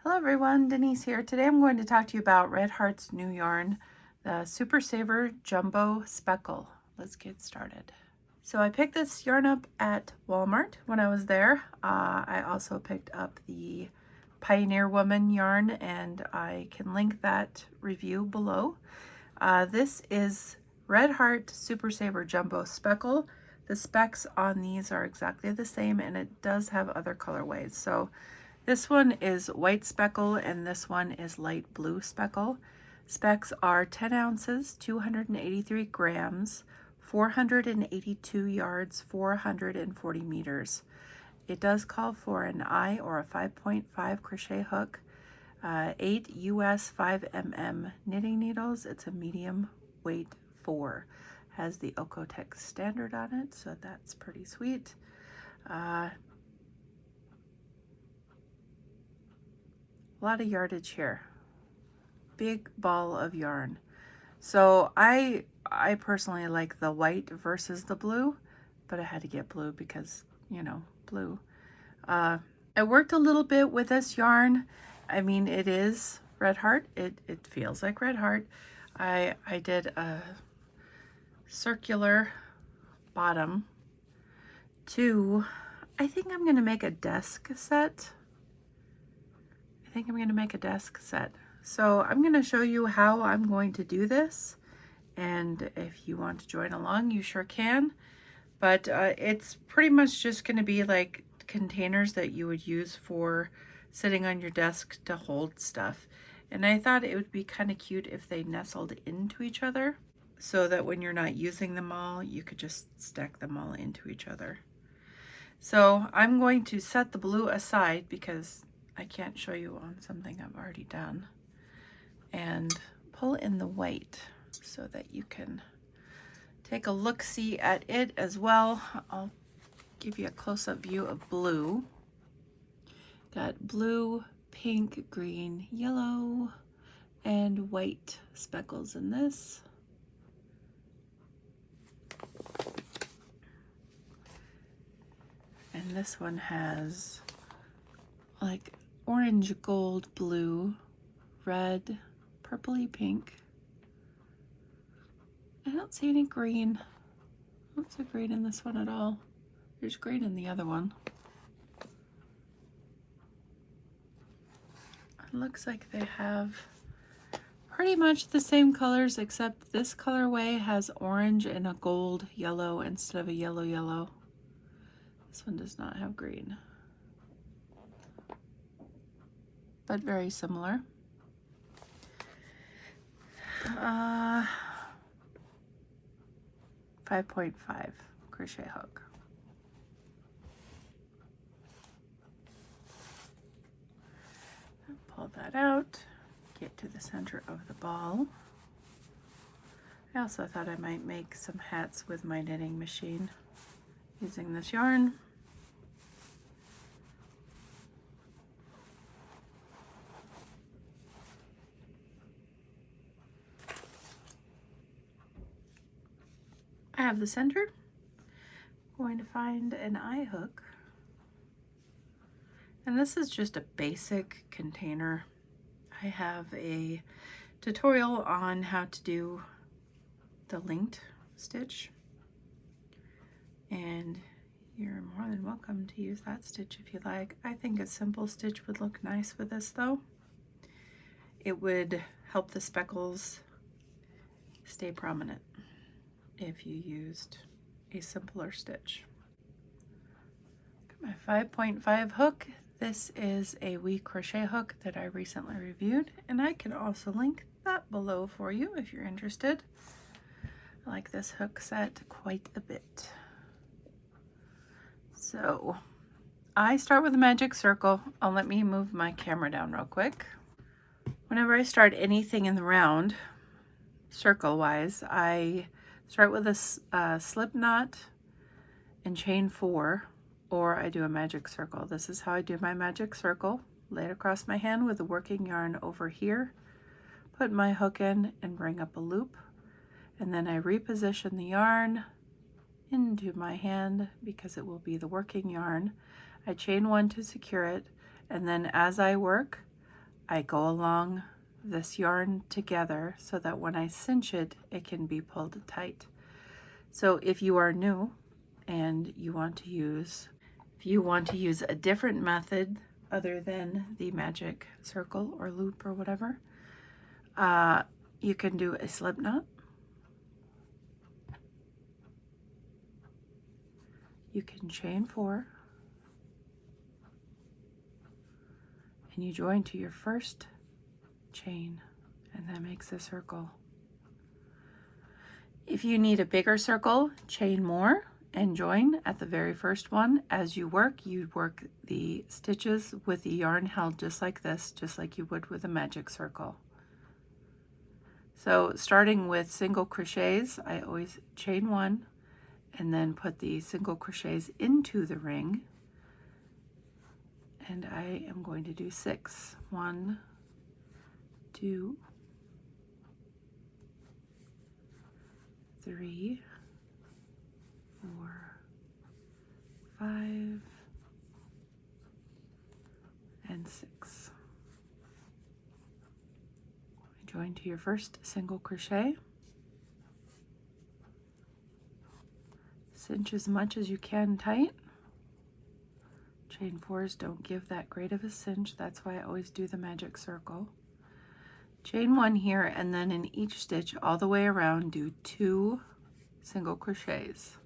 Hello everyone, Denise here. Today I'm going to talk to you about Red Heart's new yarn, the Super Saver Jumbo Speckle. Let's get started. So I picked this yarn up at Walmart when I was there. I also picked up the Pioneer Woman yarn, and I can link that review below. This is Red Heart Super Saver Jumbo Speckle. The specs on these are exactly the same, and it does have other colorways. So this one is white speckle and this one is light blue speckle. Specs are 10 ounces, 283 grams, 482 yards, 440 meters. It does call for an I or a 5.5 crochet hook, 8 US 5mm knitting needles. It's a medium weight 4. Has the Okotex standard on it, so that's pretty sweet. A lot of yardage here. Big ball of yarn. So I personally like the white versus the blue, but I had to get blue because, you know, blue. I worked a little bit with this yarn. I mean, it is Red Heart. It feels like Red Heart. I did a circular bottom to, I think I'm going to make a desk set. So I'm going to show you how I'm going to do this, and if you want to join along, you sure can. But it's pretty much just going to be like containers that you would use for sitting on your desk to hold stuff. And I thought it would be kind of cute if they nestled into each other, so that when you're not using them all, you could just stack them all into each other. So I'm going to set the blue aside because I can't show you on something I've already done, and pull in the white so that you can take a look-see at it as well. I'll give you a close-up view of blue. Got blue, pink, green, yellow, and white speckles in this. And this one has like orange, gold, blue, red, purpley pink. I don't see any green. I don't see green in this one at all. There's green in the other one. It looks like they have pretty much the same colors, except this colorway has orange and a gold yellow instead of a yellow yellow. This one does not have green, but very similar. 5.5 crochet hook. Pull that out, get to the center of the ball. I also thought I might make some hats with my knitting machine using this yarn. I have the center. I'm going to find an eye hook. And this is just a basic container. I have a tutorial on how to do the linked stitch, and you're more than welcome to use that stitch if you like. I think a simple stitch would look nice with this though. It would help the speckles stay prominent if you used a simpler stitch. Got my 5.5 hook. This is a We Crochet hook that I recently reviewed, and I can also link that below for you if you're interested. I like this hook set quite a bit. So I start with a magic circle. Let me move my camera down real quick. Whenever I start anything in the round, circle wise, I start with a slip knot and chain 4, or I do a magic circle. This is how I do my magic circle. Lay it across my hand with the working yarn over here, put my hook in and bring up a loop, and then I reposition the yarn into my hand because it will be the working yarn. I chain 1 to secure it, and then as I work, I go along this yarn together so that when I cinch it, it can be pulled tight. So if you are new and you want to use, if you want to use a different method other than the magic circle or loop or whatever, you can do a slip knot. You can chain 4, and you join to your first chain, and that makes a circle. If you need a bigger circle, chain more and join at the very first one. As you work the stitches with the yarn held just like this, just like you would with a magic circle. So starting with single crochets, I always chain 1 and then put the single crochets into the ring. And I am going to do 6. 1, 2, 3, 4, 5, and 6. Join to your first single crochet. Cinch as much as you can tight. Chain 4s don't give that great of a cinch. That's why I always do the magic circle. Chain 1 here, and then in each stitch all the way around do 2 single crochets.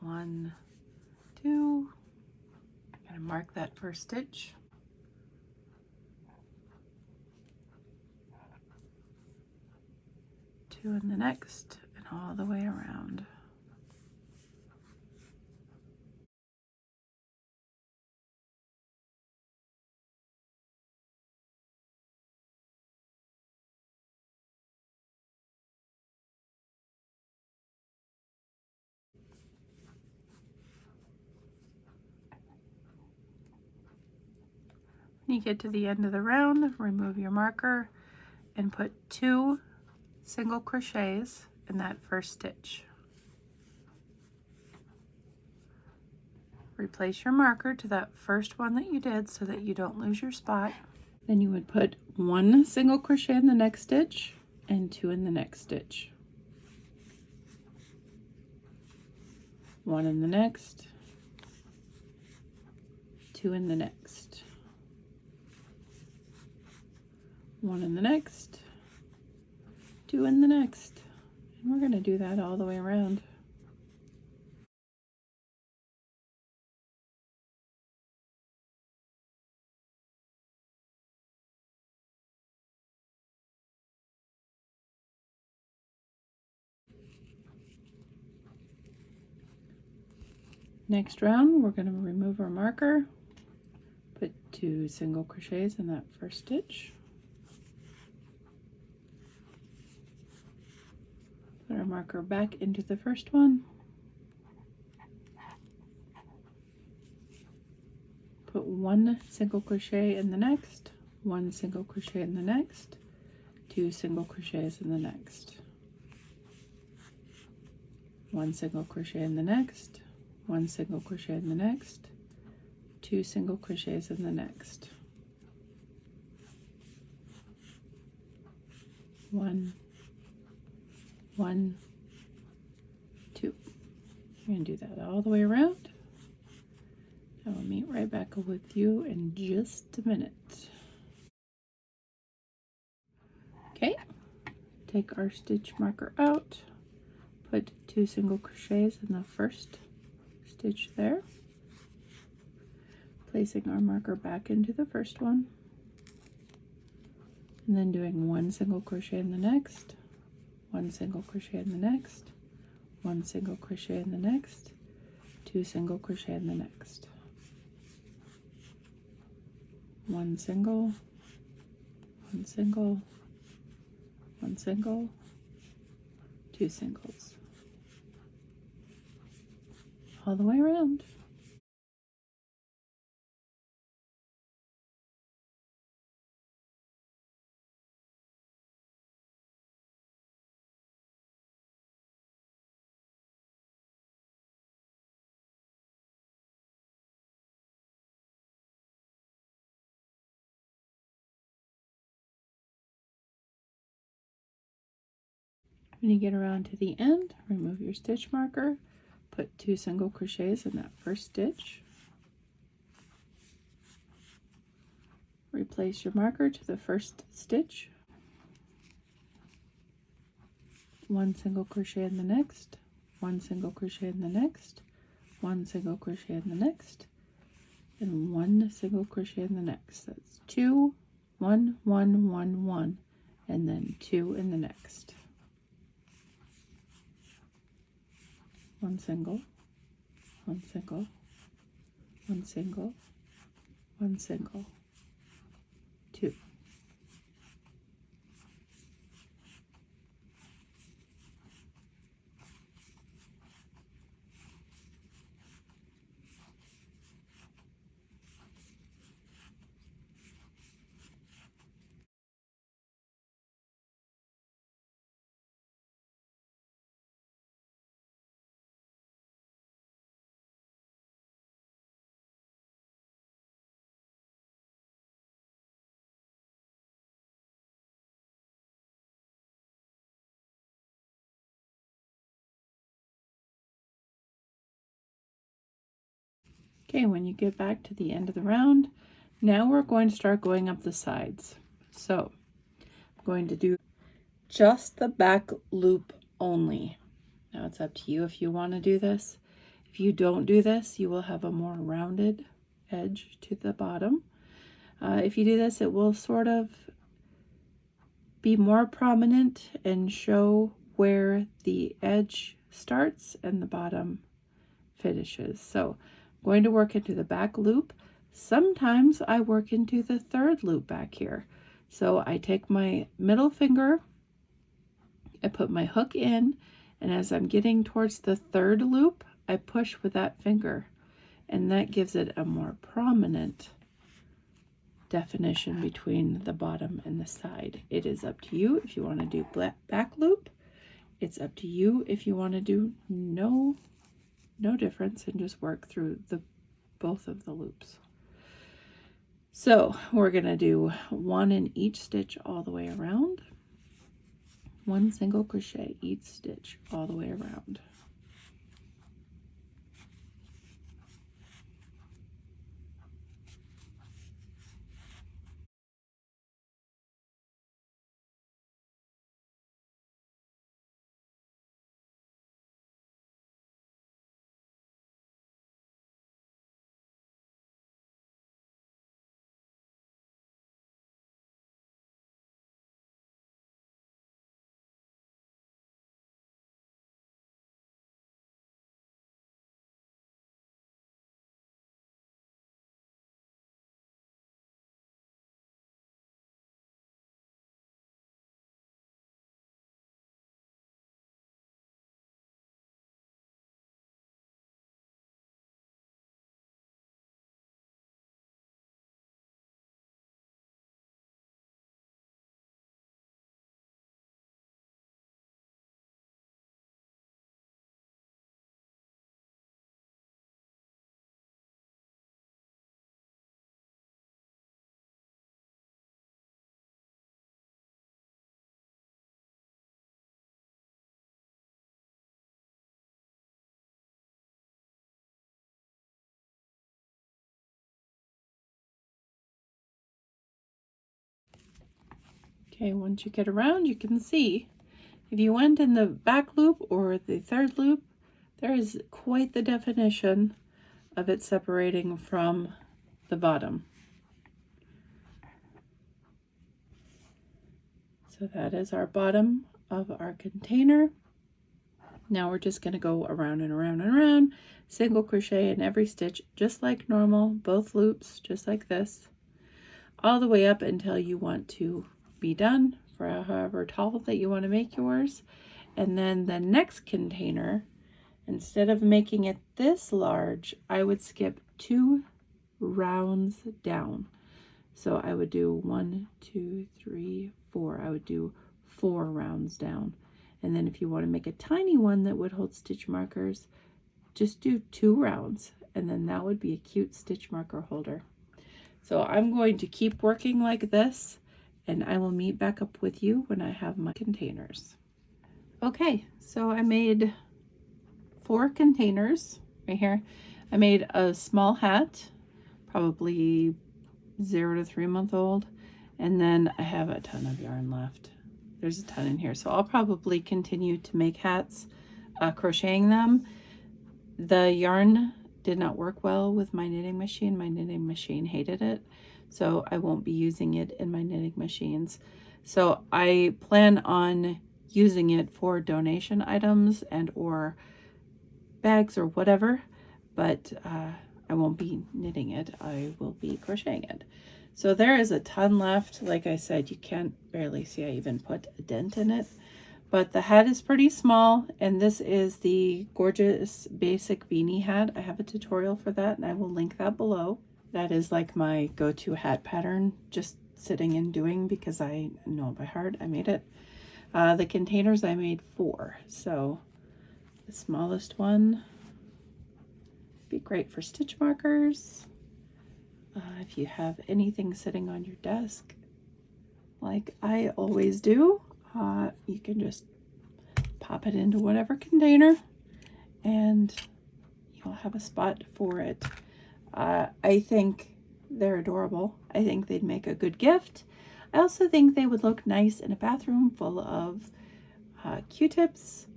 1, 2. I'm going to mark that first stitch. 2 in the next, and all the way around. When you get to the end of the round, remove your marker and put 2 single crochets in that first stitch. Replace your marker to that first one that you did so that you don't lose your spot. Then you would put 1 single crochet in the next stitch and 2 in the next stitch. 1 in the next, 2 in the next, 1 in the next, 2 in the next. And we're going to do that all the way around. Next round, we're going to remove our marker, put 2 single crochets in that first stitch, put our marker back into the first one, put 1 single crochet in the next, 1 single crochet in the next, 2 single crochets in the next, 1 single crochet in the next, 1 single crochet in the next, 2 single crochets in the next, 1, 1, 2. We're going to do that all the way around. I will meet right back with you in just a minute. Okay, take our stitch marker out, put 2 single crochets in the first stitch there, placing our marker back into the first one, and then doing 1 single crochet in the next, 1 single crochet in the next, 1 single crochet in the next, 2 single crochet in the next, 1 single, 1 single, 1 single, 2 singles, all the way around. When you get around to the end, remove your stitch marker, put 2 single crochets in that first stitch. Replace your marker to the first stitch. 1 single crochet in the next, 1 single crochet in the next, 1 single crochet in the next, and 1 single crochet in the next. That's 2, 1, 1, 1, 1, and then 2 in the next. 1 single, 1 single, 1 single, 1 single, 2. Okay, when you get back to the end of the round, now we're going to start going up the sides. So I'm going to do just the back loop only. Now it's up to you if you want to do this. If you don't do this, you will have a more rounded edge to the bottom. If you do this, it will sort of be more prominent and show where the edge starts and the bottom finishes. So I'm going to work into the back loop. Sometimes I work into the third loop back here. So I take my middle finger, I put my hook in, and as I'm getting towards the third loop, I push with that finger, and that gives it a more prominent definition between the bottom and the side. It is up to you if you want to do back loop. It's up to you if you want to do no difference and just work through both of the loops. So we're going to do 1 in each stitch all the way around. 1 single crochet each stitch all the way around. Okay, once you get around, you can see if you went in the back loop or the third loop, there is quite the definition of it separating from the bottom. So that is our bottom of our container. Now we're just going to go around and around and around, single crochet in every stitch, just like normal, both loops, just like this, all the way up until you want to be done for however tall that you want to make yours. And then the next container, instead of making it this large, I would skip 2 rounds down. So I would do 1, 2, 3, 4. I would do 4 rounds down. And then if you want to make a tiny one that would hold stitch markers, just do 2 rounds, and then that would be a cute stitch marker holder. So I'm going to keep working like this, and I will meet back up with you when I have my containers. Okay, so I made 4 containers right here. I made a small hat, probably 0 to 3 month old, and then I have a ton of yarn left. There's a ton in here, so I'll probably continue to make hats, crocheting them. The yarn did not work well with my knitting machine. My knitting machine hated it, so I won't be using it in my knitting machines. So I plan on using it for donation items and or bags or whatever, but I won't be knitting it. I will be crocheting it. So there is a ton left. Like I said, you can't barely see I even put a dent in it. But the hat is pretty small, and this is the Gorgeous Basic Beanie hat. I have a tutorial for that, and I will link that below. That is like my go-to hat pattern, just sitting and doing because I know it by heart. I made it. The containers I made 4, so the smallest one would be great for stitch markers. If you have anything sitting on your desk, like I always do, you can just pop it into whatever container and you'll have a spot for it. I think they're adorable. I think they'd make a good gift. I also think they would look nice in a bathroom full of Q-tips,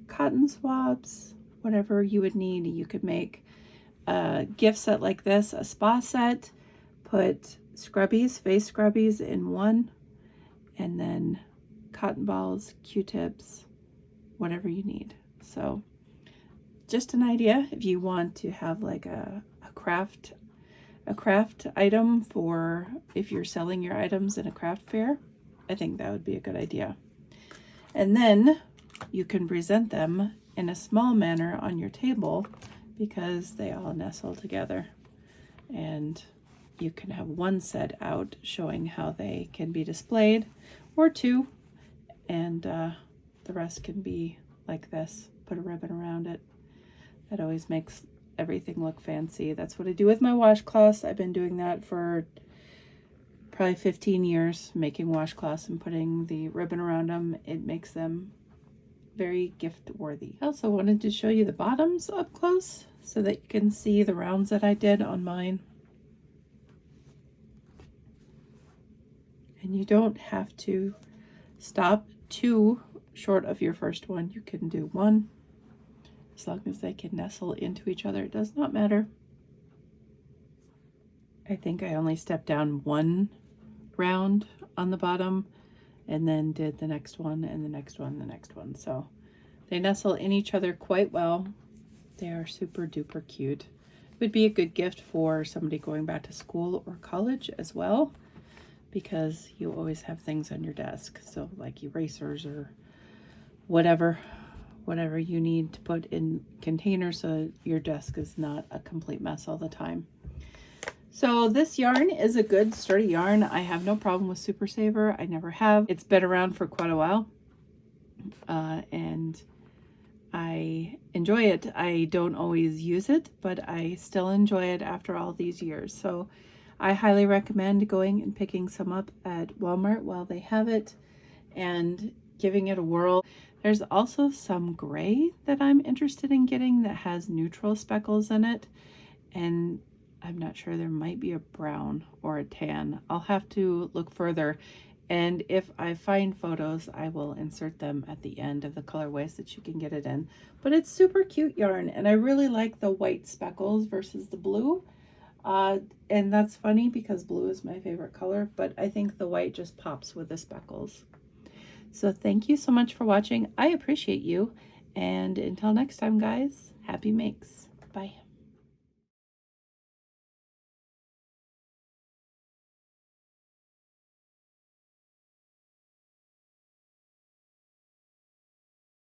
cotton swabs, whatever you would need. You could make a gift set like this, a spa set, put scrubbies, face scrubbies in one, and then cotton balls, Q-tips, whatever you need. So just an idea if you want to have like a craft item for if you're selling your items in a craft fair. I think that would be a good idea. And then you can present them in a small manner on your table because they all nestle together, and you can have one set out showing how they can be displayed, or 2, and the rest can be like this. Put a ribbon around it. That always makes everything look fancy. That's what I do with my washcloths. I've been doing that for probably 15 years, making washcloths and putting the ribbon around them. It makes them very gift worthy. I also wanted to show you the bottoms up close so that you can see the rounds that I did on mine. And you don't have to stop too short of your first one. You can do 1, as long as they can nestle into each other. It does not matter. I think I only stepped down 1 round on the bottom and then did the next one and the next one, the next one. So they nestle in each other quite well. They are super duper cute. It would be a good gift for somebody going back to school or college as well, because you always have things on your desk. So like erasers or whatever you need to put in containers so your desk is not a complete mess all the time. So this yarn is a good sturdy yarn. I have no problem with Super Saver. I never have. It's been around for quite a while, and I enjoy it. I don't always use it, but I still enjoy it after all these years. So I highly recommend going and picking some up at Walmart while they have it and giving it a whirl. There's also some gray that I'm interested in getting that has neutral speckles in it, and I'm not sure, there might be a brown or a tan. I'll have to look further, and if I find photos, I will insert them at the end of the colorways that you can get it in. But it's super cute yarn, and I really like the white speckles versus the blue. And that's funny because blue is my favorite color, but I think the white just pops with the speckles. So thank you so much for watching. I appreciate you. And until next time, guys, happy makes. Bye.